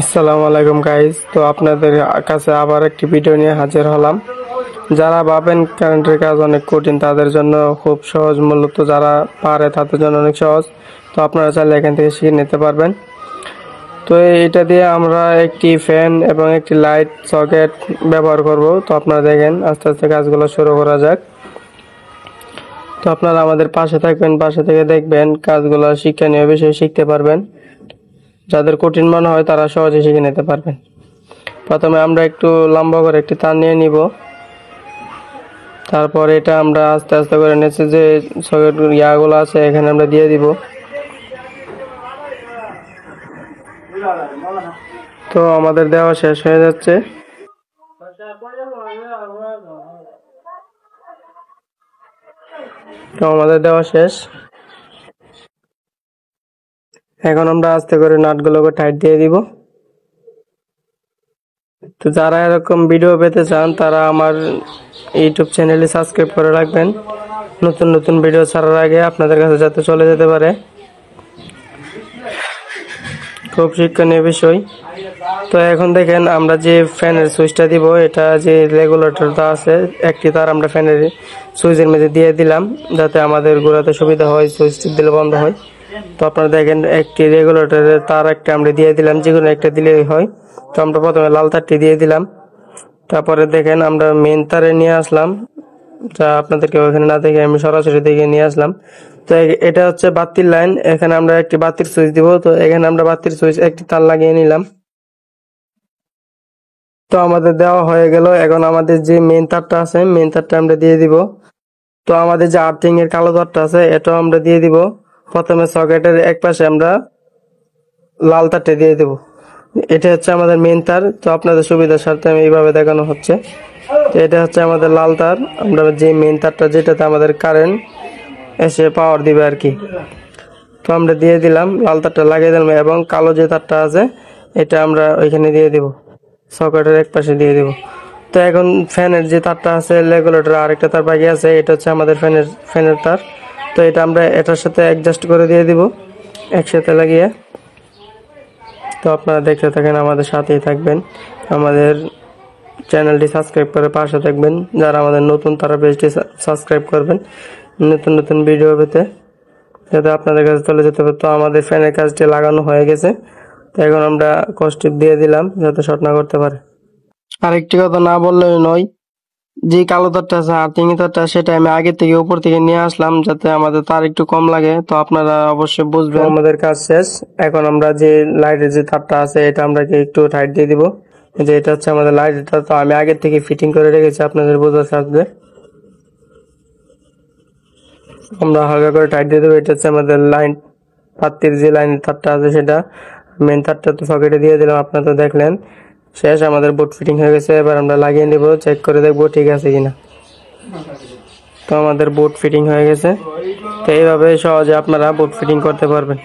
আসসালামু আলাইকুম গাইস। তো আপনাদের কাছে আবার একটি ভিডিও নিয়ে হাজির হলাম। যারা ভাবেন কারেন্টের কাজ অনেক কঠিন তাদের জন্য খুব সহজ, মূলত যারা পারে তাদের জন্য অনেক সহজ। তো আপনারা চাইলে এখান থেকে শিখে নিতে পারবেন। তো এটা দিয়ে আমরা একটি ফ্যান এবং একটি লাইট সকেট ব্যবহার করব। তো আপনারা দেখেন, আস্তে আস্তে কাজগুলো শুরু করা যাক। তো আপনারা আমাদের পাশে থাকবেন, পাশে থেকে দেখবেন, কাজগুলো শিক্ষণীয় বিষয় শিখতে পারবেন। যাদের কঠিন মনে হয় তারা সহজে শিখে নিতে পারবেন। প্রথমে আমরা একটু লম্বা করে একটি তার নিয়ে নিব। তারপর এটা আমরা আস্তে আস্তে করে নিচে যে সকেট ইয়াগুলো আছে এখানে আমরা দিয়ে দিব। তো আমাদের দেওয়া শেষ হয়ে যাচ্ছে। তো আমাদের দেওয়া শেষ। এখন আমরা আস্তে করে নাটগুলোকে টাইট দিয়ে দিব। তো যারা এরকম ভিডিও পেতে চান তারা আমার ইউটিউব চ্যানেলে সাবস্ক্রাইব করে রাখবেন, নতুন নতুন ভিডিও ছাড়ার আগে আপনাদের কাছে যাতে চলে যেতে পারে। খুব শিক্ষণীয় বিষয়। তো এখন দেখেন, আমরা যে ফ্যানের সুইচটা দিব, এটা যে রেগুলেটরটা আছে একটি তার আমরা ফ্যানের সুইচের মধ্যে দিয়ে দিলাম, যাতে আমাদের ঘোরাতে সুবিধা হয়, সুইচ দিলে বন্ধ হয়। তো আপনারা দেখেন, একটি রেগুলেটরের তার একটা আমরা দিয়ে দিলাম, যে কোনো একটা দিলেই হয়। তো আমরা প্রথমে লাল তারটি দিয়ে দিলাম। তারপরে দেখেন আমরা মেন তারে নিয়ে আসলাম, যা আপনাদেরকে ওখানে না দেখে আমি সরাসরি দেখে নিয়ে আসলাম। তো এটা হচ্ছে বাতির লাইন, এখানে আমরা একটি বাতির সুইচ দিব। তো এখানে আমরা বাতির সুইচ একটি তার লাগিয়ে নিলাম। তো আমাদের দেওয়া হয়ে গেল। এখন আমাদের যে মেন তারটা আছে, মেন তারটা আমরা দিয়ে দিব। তো আমাদের যে আর্থিং এর কালো তারটা আছে এটাও আমরা দিয়ে দিব। প্রথমে সকেটের এক পাশে আমরা লাল তারটা দিয়ে দেব। এটা হচ্ছে আমাদের মেন তার। তো আপনাদের সুবিধার স্বার্থে আমি এইভাবে দেখানো হচ্ছে। তো এটা হচ্ছে আমাদের লাল তার, আমরা যে মেন তারটা যেটাতে আমাদের কারেন্ট এসে পাওয়ার দিবে আর কি। তো আমরা দিয়ে দিলাম, লাল তারটা লাগিয়ে দিলাম, এবং কালো যে তারটা আছে এটা আমরা ওইখানে দিয়ে দিব, সকেটের এক পাশে দিয়ে দিব। তো এখন ফ্যানের যে তারটা আছে, রেগুলেটর আরেকটা তার বাকি আছে, এটা হচ্ছে আমাদের ফ্যানের তার। তো এটা আমরা এটার সাথে অ্যাডজাস্ট করে দিয়ে দিব একসাথে লাগিয়ে। তো আপনারা দেখতে থাকেন, আমাদের সাথেই থাকবেন, আমাদের চ্যানেলটি সাবস্ক্রাইব করে পাশে থাকবেন। যারা আমাদের নতুন তারা পেজটি সাবস্ক্রাইব করবেন নতুন নতুন ভিডিও পেতে, যাতে আপনাদের কাছে চলে যেতে পারে। তো আমাদের ফ্যানের কাজটি লাগানো হয়ে গেছে। তো এখন আমরা কস্টিপ দিয়ে দিলাম যাতে শর্ট না করতে পারে। আরেকটি কথা না বললেই নয়, যে কালো তারটা আছে আর্থিং তারটা, সেটা আমি আগে থেকে উপর থেকে নিয়ে আসলাম যাতে আমাদের তার একটু কম লাগে। তো আপনারা অবশ্যই বুঝবেন। আমাদের কাজ শেষ। এখন আমরা যে লাইটের যে তারটা আছে এটা আমরা একটু টাইট দিয়ে দিব। যে এটা হচ্ছে আমাদের লাইটটা, তো আমি আগে থেকে ফিটিং করে রেখেছি আপনাদের বোঝার সাথে। আমরা হালকা করে টাইট দিয়ে দেবো। এটা হচ্ছে আমাদের লাইন, পাত্তির যে লাইনের তারটা আছে সেটা। মেন তারটা তো সকেটে দিয়ে দিলাম, আপনারা তো দেখলেন। শেষ, আমাদের বোর্ড ফিটিং হয়ে গেছে। এবার আমরা লাগিয়ে নিব, চেক করে দেখবো ঠিক আছে কিনা। তো আমাদের বোর্ড ফিটিং হয়ে গেছে। তো এইভাবে সহজে আপনারা বোর্ড ফিটিং করতে পারবেন।